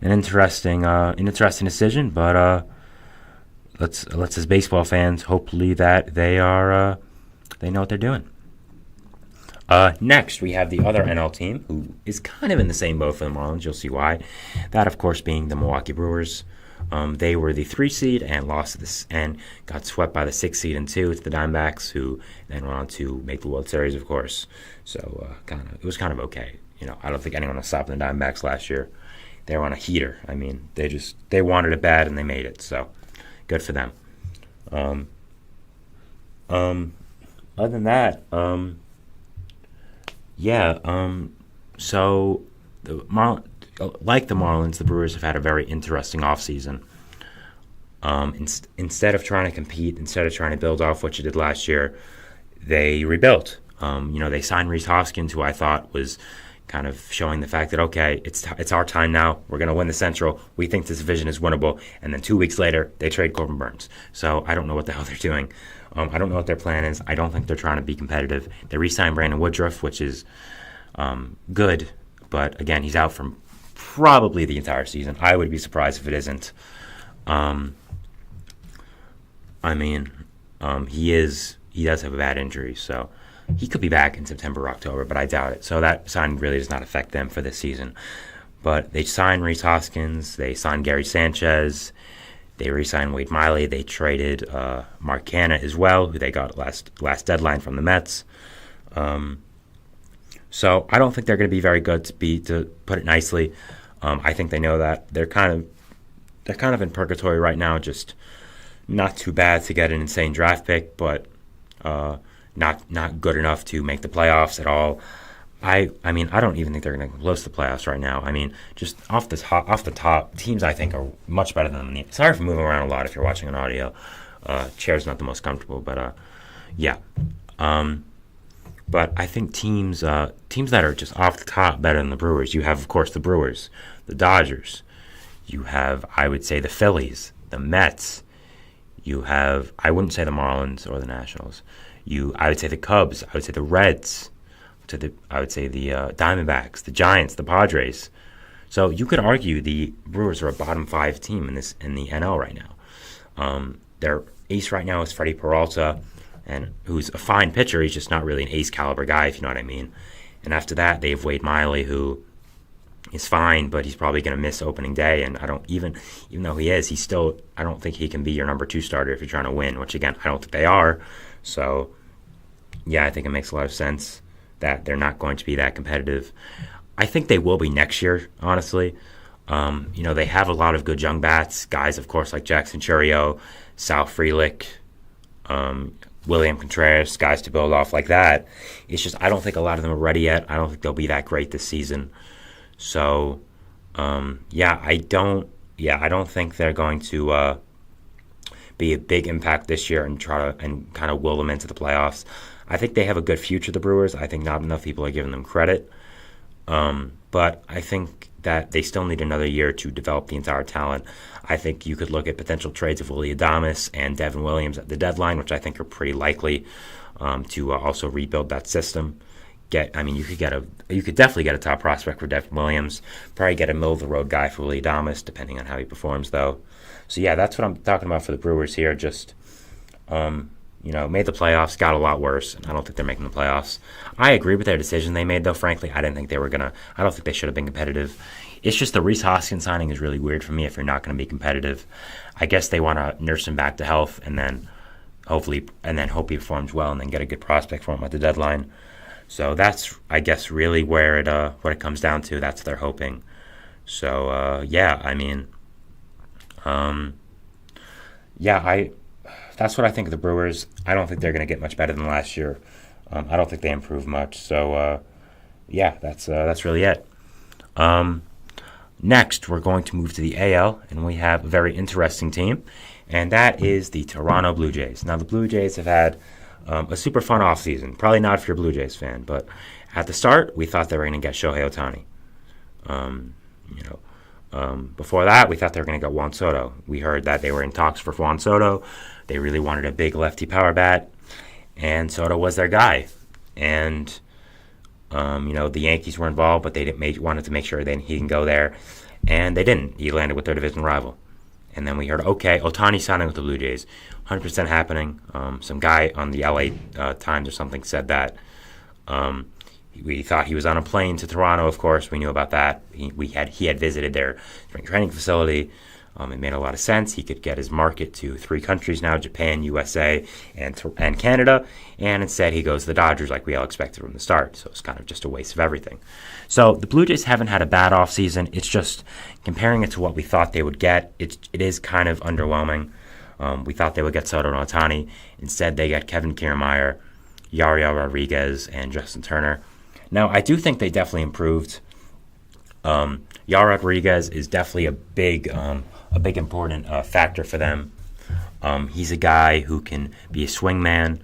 an interesting decision, but let's as baseball fans hopefully that they know what they're doing. Next, we have the other NL team who is kind of in the same boat for the Marlins. You'll see why. That, of course, being the Milwaukee Brewers. They were the 3 seed and lost this and got swept by the 6 seed and 2 to the Diamondbacks, who then went on to make the World Series, of course. So it was kind of okay. I don't think anyone was stopping the Diamondbacks last year. They were on a heater. They wanted it bad and they made it. So, good for them. Other than that, so like the Marlins, the Brewers have had a very interesting offseason. Instead of trying to compete, instead of trying to build off what you did last year, they rebuilt. They signed Rhys Hoskins, who I thought was kind of showing the fact that, okay, it's our time now. We're going to win the Central. We think this division is winnable. And then 2 weeks later, they trade Corbin Burns. So I don't know what the hell they're doing. I don't know what their plan is. I don't think they're trying to be competitive. They re-signed Brandon Woodruff, which is good. But, again, he's out from probably the entire season. I would be surprised if it isn't. He does have a bad injury, so he could be back in September or October, but I doubt it. So that signing really does not affect them for this season. But they signed Reese Hoskins. They signed Gary Sanchez. They re-signed Wade Miley. They traded Mark Canha as well, who they got last deadline from the Mets. So I don't think they're going to be very good, to put it nicely. I think they know that. They're kind of in purgatory right now, just not too bad to get an insane draft pick, but not good enough to make the playoffs at all. I don't even think they're going to close the playoffs right now. I mean, just off the top, teams I think are much better than them. Sorry for moving around a lot if you're watching on audio. Chair's not the most comfortable, but yeah. But I think teams that are just off the top better than the Brewers. You have, of course, the Brewers, the Dodgers. You have, I would say, the Phillies, the Mets. You have, I wouldn't say the Marlins or the Nationals. I would say the Cubs. I would say the Reds. I would say the Diamondbacks, the Giants, the Padres. So you could argue the Brewers are a bottom 5 team in the NL right now. Their ace right now is Freddie Peralta, and who's a fine pitcher. He's just not really an ace caliber guy, if you know what I mean. And after that, they have Wade Miley, who is fine, but he's probably going to miss opening day. And I don't even though he is, I don't think he can be your number 2 starter if you're trying to win. Which again, I don't think they are. So yeah, I think it makes a lot of sense that they're not going to be that competitive. I think they will be next year, honestly. They have a lot of good young bats, guys, of course, like Jackson Churio, Sal Frelick, William Contreras, guys to build off like that. It's just I don't think a lot of them are ready yet. I don't think they'll be that great this season. So, I don't think they're going to be a big impact this year and try to and kind of will them into the playoffs. I think they have a good future, the Brewers. I think not enough people are giving them credit. But I think that they still need another year to develop the entire talent. I think you could look at potential trades of Willie Adames and Devin Williams at the deadline, which I think are pretty likely to also rebuild that system. You could definitely get a top prospect for Devin Williams. Probably get a middle of the road guy for Willie Adames, depending on how he performs, though. So yeah, that's what I'm talking about for the Brewers here. Just made the playoffs, got a lot worse, and I don't think they're making the playoffs. I agree with their decision they made, though. Frankly, I don't think they should have been competitive. It's just the Reese Hoskins signing is really weird for me if you're not going to be competitive. I guess they want to nurse him back to health and then hope he performs well and then get a good prospect for him at the deadline. So that's, I guess, really where what it comes down to. That's what they're hoping. So, that's what I think of the Brewers. I don't think they're going to get much better than last year. I don't think they improved much. So, that's really it. Next, we're going to move to the AL, and we have a very interesting team, and that is the Toronto Blue Jays. Now, the Blue Jays have had a super fun offseason. Probably not if you're a Blue Jays fan, but at the start, we thought they were going to get Shohei Ohtani. Before that, we thought they were going to get Juan Soto. We heard that they were in talks for Juan Soto. They really wanted a big lefty power bat, and Soto was their guy. And the Yankees were involved, but they wanted to make sure that he can go there, and they didn't. He landed with their division rival. And then we heard, okay, Ohtani signing with the Blue Jays, 100% happening. Some guy on the LA Times or something said that. We thought he was on a plane to Toronto, of course. We knew about that. He had visited their spring training facility. It made a lot of sense. He could get his market to 3 countries now, Japan, USA, and Canada. And instead, he goes to the Dodgers like we all expected from the start. So it's kind of just a waste of everything. So the Blue Jays haven't had a bad offseason. It's just comparing it to what we thought they would get, it is kind of underwhelming. We thought they would get Soto and Ohtani. Instead, they get Kevin Kiermaier, Yariel Rodriguez, and Justin Turner. Now, I do think they definitely improved. Yariel Rodriguez is definitely a big important factor for them. He's a guy who can be a swingman.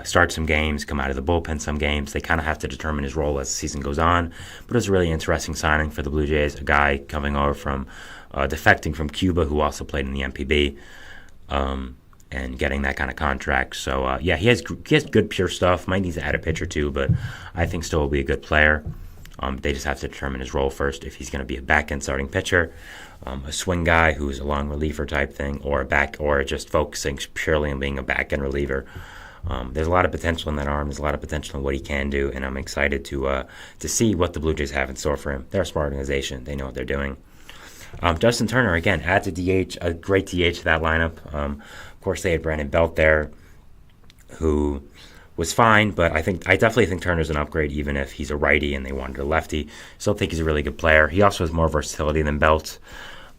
start some games, come out of the bullpen some games. They kind of have to determine his role as the season goes on. But it was a really interesting signing for the Blue Jays, a guy coming over from defecting from Cuba who also played in the MPB, and getting that kind of contract. So, he has good pure stuff. Might need to add a pitch or two, but I think still will be a good player. They just have to determine his role first, if he's going to be a back-end starting pitcher, a swing guy who's a long reliever type thing, or just focusing purely on being a back-end reliever. There's a lot of potential in that arm. There's a lot of potential in what he can do, and I'm excited to see what the Blue Jays have in store for him. They're a smart organization. They know what they're doing. Justin Turner, again, adds a DH, a great DH to that lineup. Of course, they had Brandon Belt there, who was fine, but I definitely think Turner's an upgrade, even if he's a righty and they wanted a lefty. Still think he's a really good player. He also has more versatility than Belt.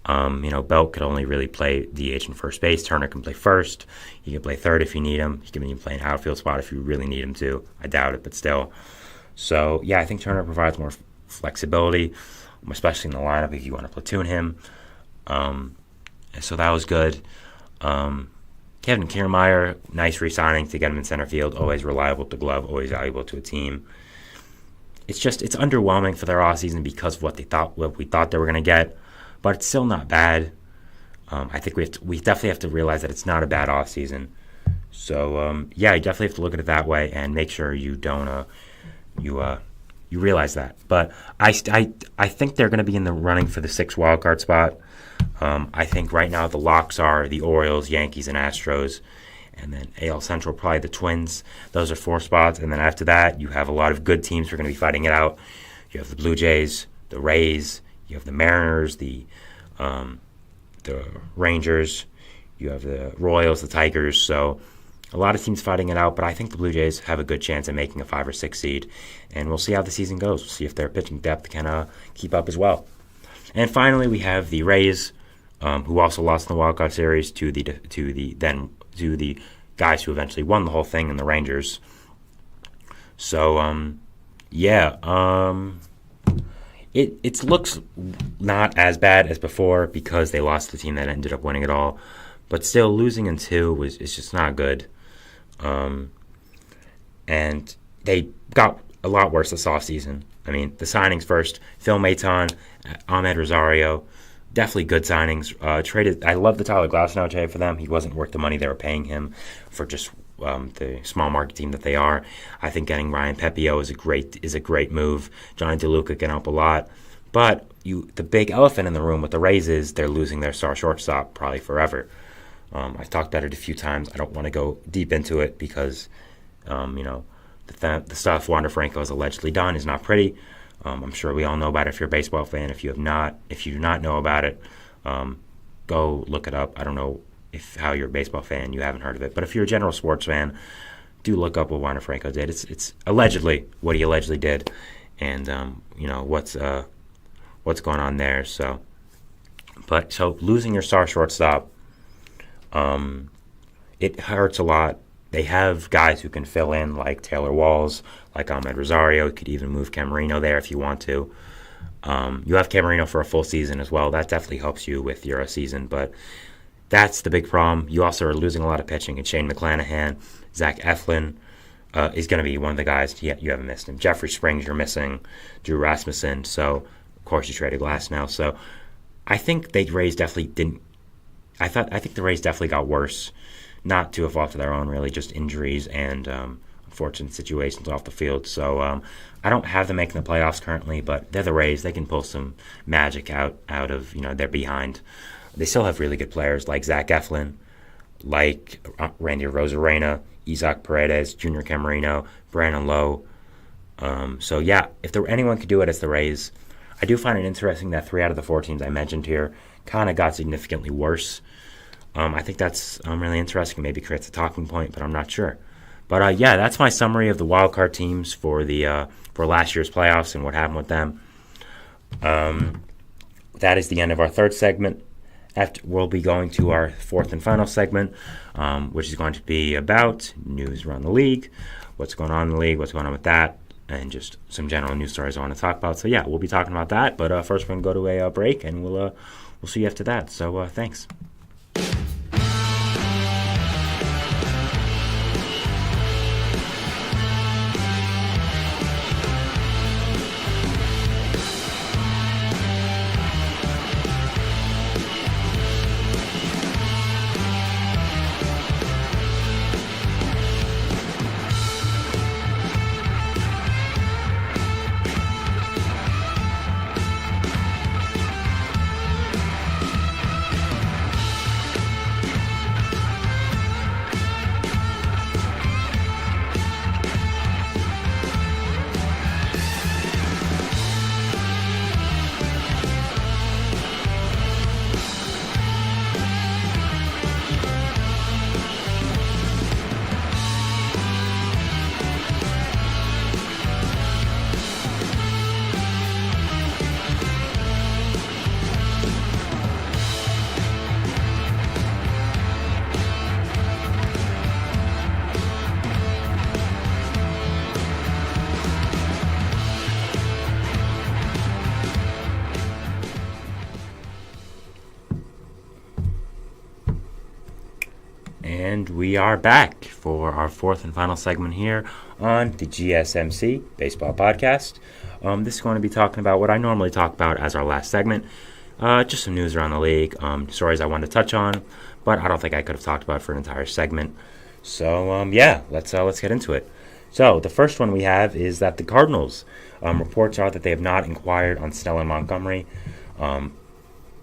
Belt could only really play DH and first base. Turner can play first. He can play third if you need him. He can even play an outfield spot if you really need him to. I doubt it, but still. So, yeah, I think Turner provides more flexibility, especially in the lineup if you want to platoon him. So that was good. Kevin Kiermaier, nice re-signing to get him in center field. Always reliable to glove, always valuable to a team. It's underwhelming for their offseason because of what we thought they were going to get, but it's still not bad. I think we definitely have to realize that it's not a bad offseason. So you definitely have to look at it that way and make sure you don't you realize that. But I think they're going to be in the running for the 6th wildcard spot. I think right now the locks are the Orioles, Yankees, and Astros. And then AL Central, probably the Twins. Those are 4 spots. And then after that, you have a lot of good teams who are going to be fighting it out. You have the Blue Jays, the Rays, you have the Mariners, the Rangers, you have the Royals, the Tigers. So a lot of teams fighting it out, but I think the Blue Jays have a good chance at making a 5 or 6 seed. And we'll see how the season goes. We'll see if their pitching depth can keep up as well. And finally, we have the Rays, who also lost in the Wild Card Series to the guys who eventually won the whole thing, in the Rangers. So, it looks not as bad as before because they lost the team that ended up winning it all. But still, losing in 2 is just not good. And they got a lot worse this offseason. I mean, the signings first: Phil Maton, Ahmed Rosario, definitely good signings. Traded. I love the Tyler Glasnow trade for them. He wasn't worth the money they were paying him for just the small market team that they are. I think getting Ryan Pepio is a great move. Johnny DeLuca can help a lot. But the big elephant in the room with the Rays is they're losing their star shortstop probably forever. I've talked about it a few times. I don't want to go deep into it because, the stuff Wander Franco has allegedly done is not pretty. I'm sure we all know about it if you're a baseball fan. If you do not know about it, go look it up. I don't know how you're a baseball fan, you haven't heard of it. But if you're a general sports fan, do look up what Wander Franco did. It's allegedly what he allegedly did, and what's going on there. So losing your star shortstop, it hurts a lot. They have guys who can fill in, like Taylor Walls, like Ahmed Rosario. You could even move Camarino there if you want to. You have Camarino for a full season as well. That definitely helps you with your season, but that's the big problem. You also are losing a lot of pitching. And Shane McClanahan, Zach Eflin is going to be one of the guys. You haven't missed him. Jeffrey Springs, you're missing. Drew Rasmussen. So, of course, you traded Glass now. So, I think the Rays definitely didn't. I think the Rays definitely got worse. Not to a fault of their own, really, just injuries and unfortunate situations off the field. So I don't have them making the playoffs currently, but they're the Rays. They can pull some magic out of their behind. They still have really good players like Zach Eflin, like Randy Rosarena, Isaac Paredes, Junior Camarino, Brandon Lowe. If anyone could do it, it's the Rays. I do find it interesting that 3 out of the 4 teams I mentioned here kind of got significantly worse. I think that's really interesting. Maybe creates a talking point, but I'm not sure. But that's my summary of the wildcard teams for the for last year's playoffs and what happened with them. That is the end of our 3rd segment. We'll be going to our 4th and final segment, which is going to be about news around the league, what's going on in the league, what's going on with that, and just some general news stories I want to talk about. So we'll be talking about that. But first, we're going to go to a break, and we'll see you after that. So thanks. And we are back for our fourth and final segment here on the GSMC Baseball Podcast. This is going to be talking about what I normally talk about as our last segment. Just some news around the league, stories I wanted to touch on, but I don't think I could have talked about it for an entire segment. So, let's get into it. So, the first one we have is that the Cardinals, reports are that they have not inquired on Snell and Montgomery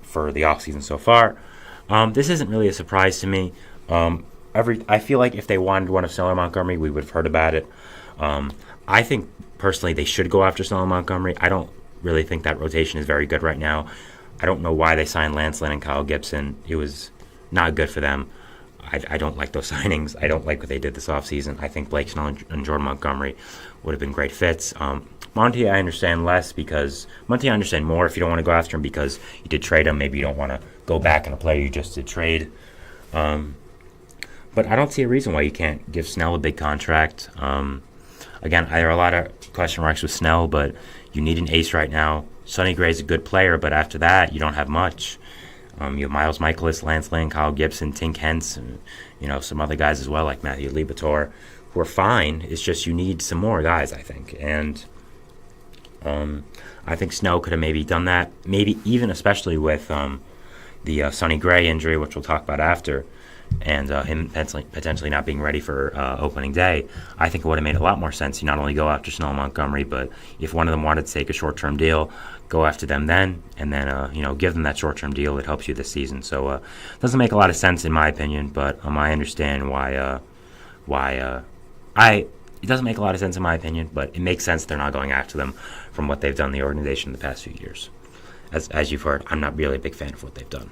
for the offseason so far. This isn't really a surprise to me. I feel like if they wanted one of Snell or Montgomery, we would have heard about it. I think, personally, they should go after Snell and Montgomery. I don't really think that rotation is very good right now. I don't know why they signed Lance Lynn and Kyle Gibson. It was not good for them. I don't like those signings. I don't like what they did this offseason. I think Blake Snell and Jordan Montgomery would have been great fits. Monty, I understand less because Monty, I understand more if you don't want to go after him because you did trade him. Maybe you don't want to go back on a player you just did trade. But I don't see a reason why you can't give Snell a big contract. Again, there are a lot of question marks with Snell, but you need an ace right now. Sonny Gray's a good player, but after that, you don't have much. You have Miles Michaelis, Lance Lynn, Kyle Gibson, Tink Hence, and, some other guys as well, like Matthew Libator, who are fine. It's just you need some more guys, I think. And I think Snell could have maybe done that, maybe even especially with the Sonny Gray injury, which we'll talk about after, and him potentially not being ready for opening day. I think it would have made a lot more sense to not only go after Snell and Montgomery, but if one of them wanted to take a short-term deal, go after them then, and then give them that short-term deal that helps you this season. So it doesn't make a lot of sense in my opinion, but I understand why it doesn't make a lot of sense in my opinion, but it makes sense they're not going after them from what they've done in the organization in the past few years. As you've heard, I'm not really a big fan of what they've done.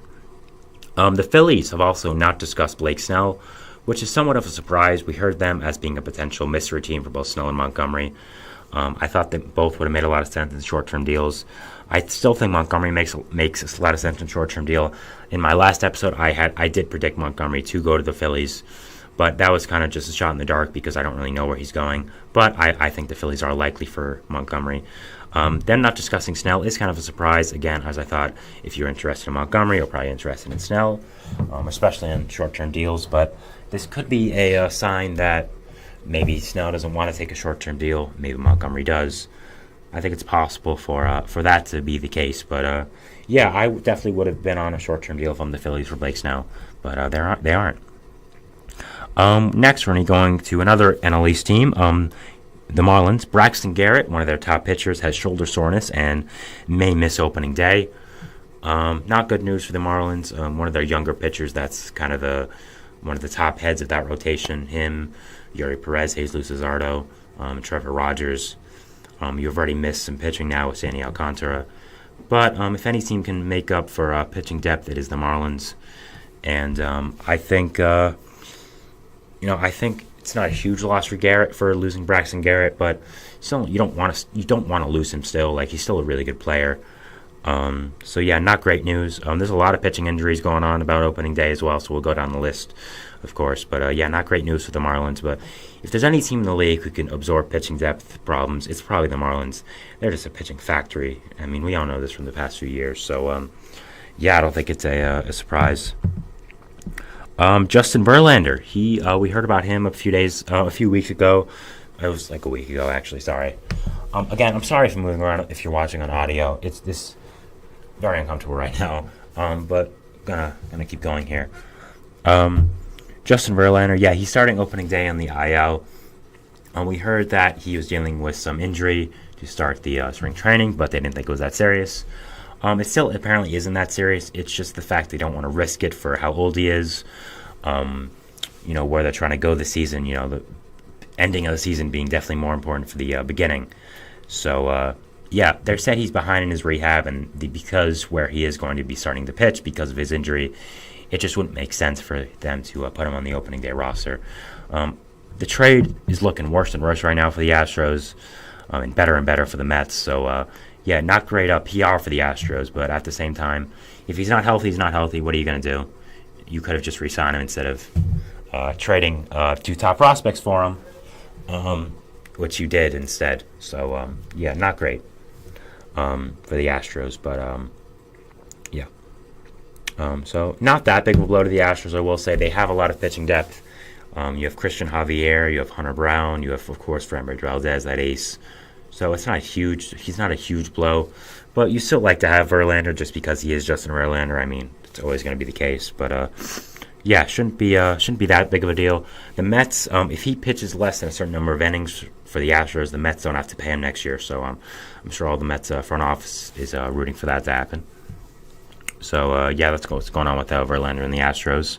The Phillies have also not discussed Blake Snell, which is somewhat of a surprise. We heard them as being a potential mystery team for both Snell and Montgomery. I thought that both would have made a lot of sense in short-term deals. I still think Montgomery makes a lot of sense in short-term deal. In my last episode, I did predict Montgomery to go to the Phillies, but that was kind of just a shot in the dark because I don't really know where he's going. But I think the Phillies are likely for Montgomery. Them not discussing Snell is kind of a surprise, again, as I thought if you're interested in Montgomery, you're probably interested in Snell, especially on short-term deals. But this could be a sign that maybe Snell doesn't want to take a short-term deal. Maybe Montgomery does. I think it's possible for that to be the case. But, I definitely would have been on a short-term deal from the Phillies for Blake Snell. But they aren't. Next, we're going to another NL East team. The Marlins, Braxton Garrett, one of their top pitchers, has shoulder soreness and may miss opening day. Not good news for the Marlins. One of their younger pitchers, that's kind of one of the top heads of that rotation. Him, Yuri Perez, Jesus Luzardo, Trevor Rogers. You've already missed some pitching now with Sandy Alcantara. But if any team can make up for pitching depth, it is the Marlins. And I think it's not a huge loss for Garrett for losing Braxton Garrett, but still you don't want to lose him still. Like, he's still a really good player. Not great news. There's a lot of pitching injuries going on about opening day as well, so we'll go down the list, of course. But not great news for the Marlins. But if there's any team in the league who can absorb pitching depth problems, it's probably the Marlins. They're just a pitching factory. I mean, we all know this from the past few years. So I don't think it's a surprise. Justin Verlander, we heard about him a few weeks ago. It was like a week ago, actually. Sorry. Again, I'm sorry if I'm moving around. If you're watching on audio, it's this very uncomfortable right now. But gonna keep going here. Justin Verlander, he's starting opening day on the IL. We heard that he was dealing with some injury to start the spring training, but they didn't think it was that serious. It still apparently isn't that serious. It's just the fact they don't want to risk it for how old he is. Where they're trying to go this season. The ending of the season being definitely more important for the beginning. So, they said he's behind in his rehab, and because where he is going to be starting to pitch because of his injury, it just wouldn't make sense for them to put him on the opening day roster. The trade is looking worse and worse right now for the Astros, and better for the Mets. So, not great PR for the Astros, but at the same time, if he's not healthy, he's not healthy. What are you going to do? You could have just re-signed him instead of trading 2 top prospects for him, which you did instead. So, not great for the Astros, but, so not that big of a blow to the Astros, I will say. They have a lot of pitching depth. You have Christian Javier, you have Hunter Brown, you have, of course, Framber Valdez, that ace. So it's not huge. He's not a huge blow, but you still like to have Verlander just because he is Justin Verlander. I mean, it's always going to be the case. But yeah, shouldn't be that big of a deal. The Mets, if he pitches less than a certain number of innings for the Astros, the Mets don't have to pay him next year. So I'm sure all the Mets front office is rooting for that to happen. So yeah, that's what's going on with Verlander and the Astros.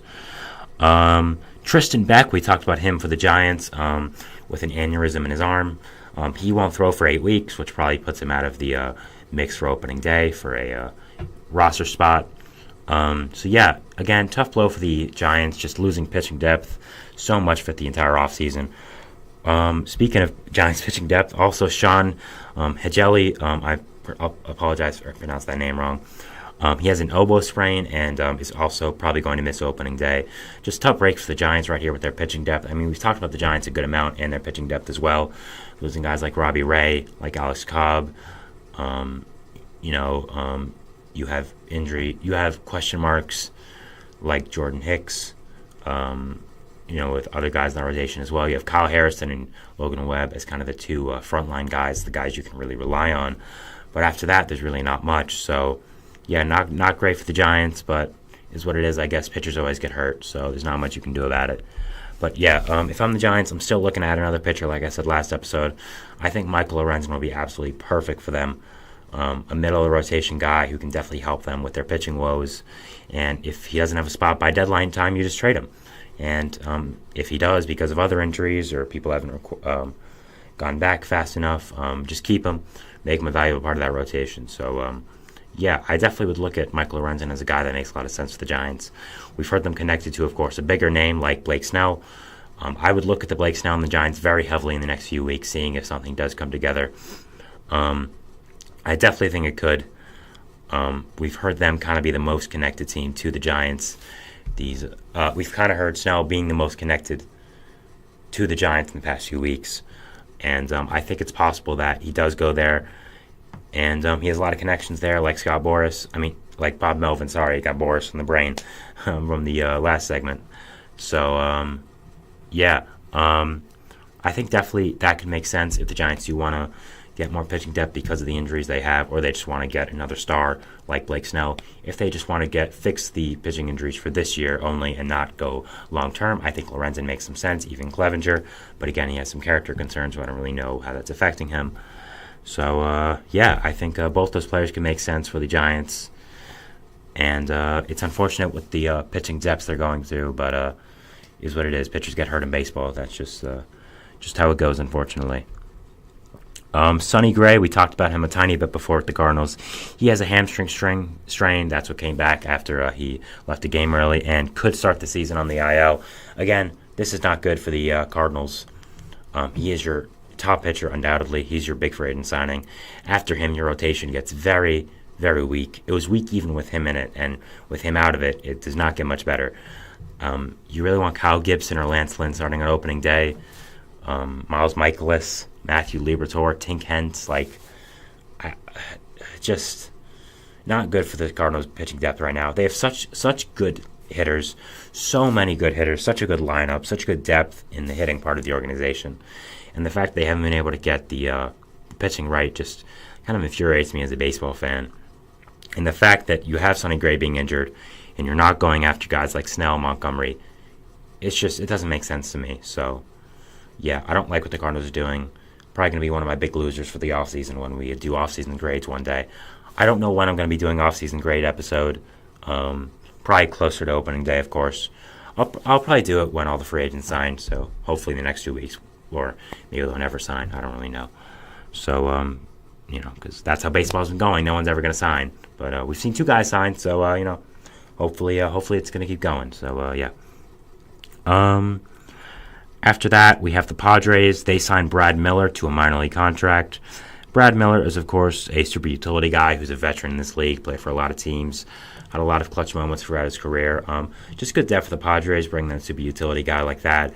Tristan Beck, we talked about him for the Giants with an aneurysm in his arm. He won't throw for 8 weeks, which probably puts him out of the mix for opening day for a roster spot. So yeah, again, tough blow for the Giants, just losing pitching depth so much for the entire offseason. Speaking of Giants pitching depth, also Sean Hegeli, I apologize if I pronounced that name wrong. He has an elbow sprain and is also probably going to miss opening day. Just tough break for the Giants right here with their pitching depth. I mean, we've talked about the Giants a good amount and their pitching depth as well. Losing guys like Robbie Ray, like Alex Cobb. You have injury. You have question marks like Jordan Hicks. With other guys in the rotation as well. You have Kyle Harrison and Logan Webb as kind of the two frontline guys, the guys you can really rely on. But after that, there's really not much. So, yeah, not great for the Giants, but is what it is. I guess pitchers always get hurt, so there's not much you can do about it. But yeah, if I'm the Giants, I'm still looking at another pitcher, like I said last episode. I think Michael Lorenzen will be absolutely perfect for them. A middle-of-the-rotation guy who can definitely help them with their pitching woes. And if he doesn't have a spot by deadline time, you just trade him. And if he does, because of other injuries or people haven't gone back fast enough, just keep him, make him a valuable part of that rotation. So, yeah, I definitely would look at Michael Lorenzen as a guy that makes a lot of sense for the Giants. We've heard them connected to, of course, a bigger name like Blake Snell. I would look at the Blake Snell and the Giants very heavily in the next few weeks, seeing if something does come together. I definitely think it could. We've heard them kind of be the most connected team to the Giants. We've kind of heard Snell being the most connected to the Giants in the past few weeks. And I think it's possible that he does go there. And he has a lot of connections there, like like Bob Melvin. Sorry, got Boris from the brain from the last segment. So, yeah, I think definitely that could make sense if the Giants do want to get more pitching depth because of the injuries they have, or they just want to get another star like Blake Snell. If they just want to fix the pitching injuries for this year only and not go long term, I think Lorenzen makes some sense, even Clevenger. But again, he has some character concerns, so I don't really know how that's affecting him. So, yeah, I think both those players can make sense for the Giants. And it's unfortunate with the pitching depths they're going through, but is what it is. Pitchers get hurt in baseball. That's just how it goes, unfortunately. Sonny Gray, we talked about him a tiny bit before with the Cardinals. He has a hamstring strain. That's what came back after he left the game early and could start the season on the IL. Again, this is not good for the Cardinals. He is your top pitcher, undoubtedly. He's your big free agent signing. After him, your rotation gets very, very weak. It was weak even with him in it, and with him out of it, it does not get much better. You really want Kyle Gibson or Lance Lynn starting on opening day. Miles Michaelis, Matthew Liberatore, Tink Hence, just not good for the Cardinals pitching depth right now. They have such good hitters, so many good hitters, such a good lineup, such good depth in the hitting part of the organization. And the fact they haven't been able to get the pitching right just kind of infuriates me as a baseball fan. And the fact that you have Sonny Gray being injured and you're not going after guys like Snell, Montgomery, it doesn't make sense to me. So, yeah, I don't like what the Cardinals are doing. Probably going to be one of my big losers for the offseason when we do offseason grades one day. I don't know when I'm going to be doing offseason grade episode. Probably closer to opening day, of course. I'll probably do it when all the free agents sign, so hopefully in the next 2 weeks. Or maybe they'll never sign. I don't really know. So, because that's how baseball's been going. No one's ever going to sign. But we've seen 2 guys sign, so, hopefully it's going to keep going. So, yeah. After that, we have the Padres. They signed Brad Miller to a minor league contract. Brad Miller is, of course, a super utility guy who's a veteran in this league, played for a lot of teams, had a lot of clutch moments throughout his career. Just good depth for the Padres, bringing in a super utility guy like that.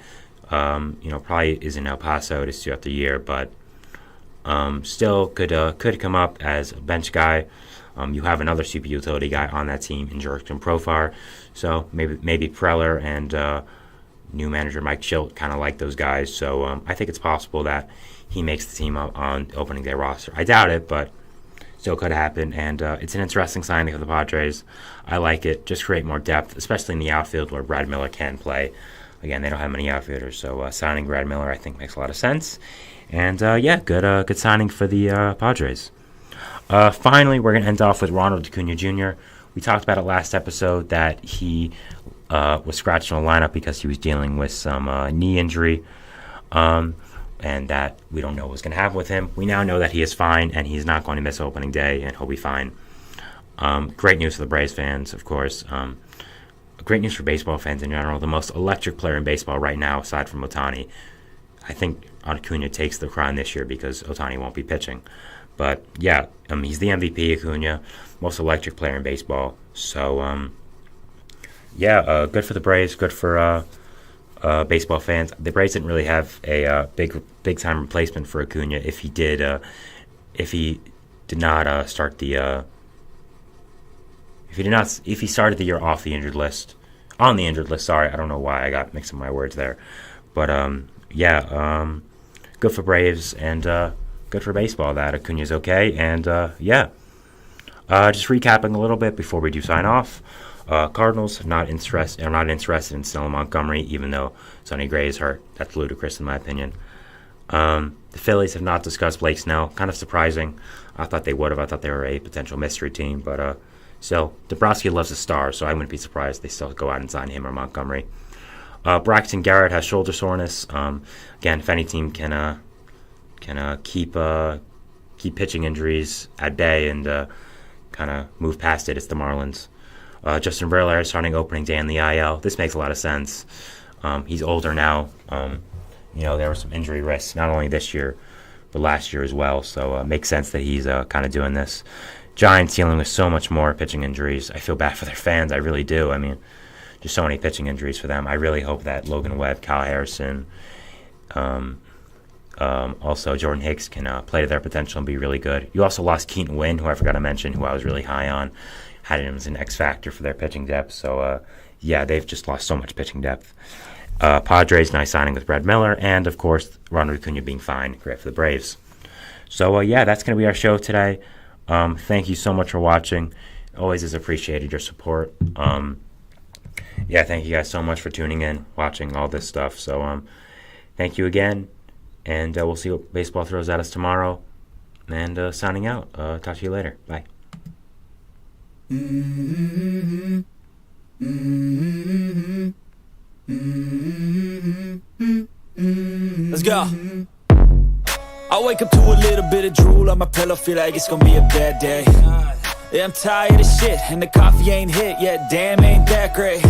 Probably is in El Paso to throughout the year, but still could come up as a bench guy. You have another super utility guy on that team in Jurickson Profar, so maybe Preller and new manager Mike Chilt kind of liked those guys. So I think it's possible that he makes the team up on opening day roster. I doubt it, but still could happen. And it's an interesting signing for the Padres. I like it. Just create more depth, especially in the outfield where Brad Miller can play. Again, they don't have many outfielders, so signing Brad Miller I think makes a lot of sense. And good signing for the Padres. Finally, we're going to end off with Ronald Acuna Jr. We talked about it last episode that he was scratched from the lineup because he was dealing with some knee injury, and that we don't know what's going to happen with him. We now know that he is fine, and he's not going to miss opening day, and he'll be fine. Great news for the Braves fans, of course. Great news for baseball fans in general. The most electric player in baseball right now, aside from Ohtani. I think Acuna takes the crown this year because Ohtani won't be pitching. But, yeah, he's the MVP, Acuna, most electric player in baseball. So, good for the Braves, good for baseball fans. The Braves didn't really have a big-time replacement for Acuna if he did not start the if he started the year off the injured list, on the injured list. Sorry, I don't know why I got mixing my words there, but good for Braves and good for baseball that Acuna's okay. And just recapping a little bit before we do sign off. Cardinals are not interested in Snell Montgomery, even though Sonny Gray is hurt. That's ludicrous in my opinion. The Phillies have not discussed Blake Snell. Kind of surprising. I thought they would have. I thought they were a potential mystery team, but still, Dombrowski loves a star, so I wouldn't be surprised if they still go out and sign him or Montgomery. Braxton Garrett has shoulder soreness. Again, if any team can keep pitching injuries at bay and kind of move past it, it's the Marlins. Justin Verlander starting opening day in the IL. This makes a lot of sense. He's older now. There were some injury risks, not only this year, but last year as well. So it makes sense that he's kind of doing this. Giants dealing with so much more pitching injuries. I feel bad for their fans. I really do. I mean, just so many pitching injuries for them. I really hope that Logan Webb, Kyle Harrison, also Jordan Hicks can play to their potential and be really good. You also lost Keaton Wynn, who I forgot to mention, who I was really high on. Had him as an X factor for their pitching depth. So, they've just lost so much pitching depth. Padres, nice signing with Brad Miller. And, of course, Ronald Acuna being fine. Great for the Braves. So, that's going to be our show today. Thank you so much for watching. Always is appreciated your support. Thank you guys so much for tuning in, watching all this stuff. So, thank you again. And we'll see what baseball throws at us tomorrow. And signing out. Talk to you later. Bye. Let's go. I wake up to a little bit of drool on my pillow, feel like it's gonna be a bad day. Yeah, I'm tired of shit, and the coffee ain't hit yet, damn ain't that great.